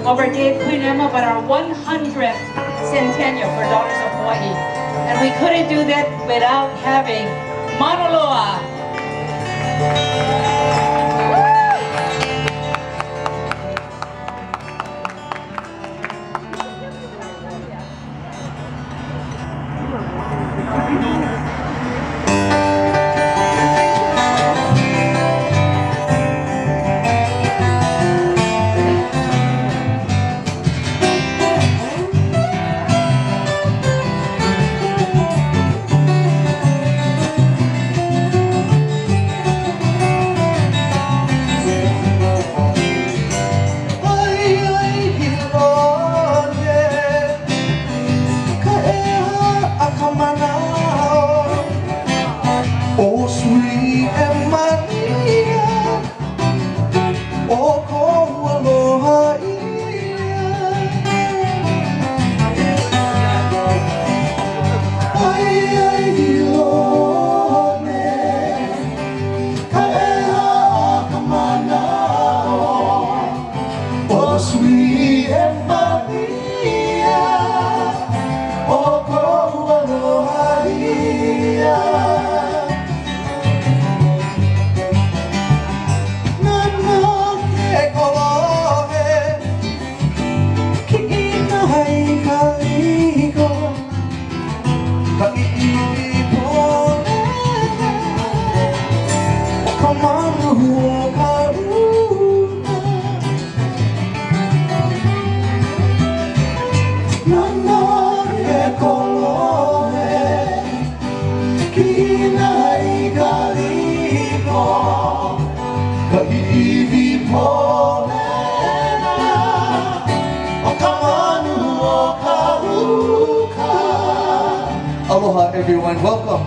of our day at Queen Emma, but our 100th centennial for Daughters of Hawaii. And we couldn't do that without having Mauna Loa. Oh, sweet and Maria, oh, ko aloha ia. Ai hilone, ka ea a ka manao. Oh, sweet and Maria, oh, ko aloha ia. Aloha everyone, welcome.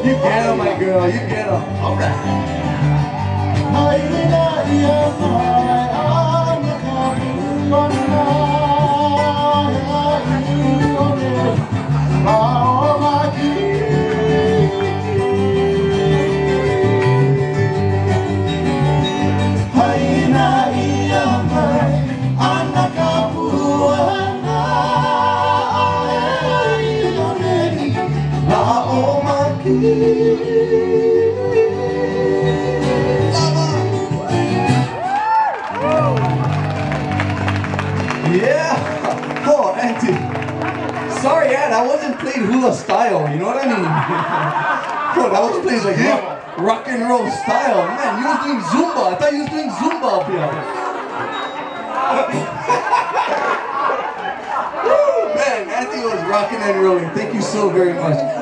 You get her, my girl, you get her. All Yeah! Oh, Auntie. Sorry, Aunt, I wasn't playing hula style, you know what I mean? Oh, I was playing like rock and roll style. Man, you was doing Zumba. I thought you was doing Zumba up here. Woo, man, Auntie was rocking and rolling. Thank you so very much.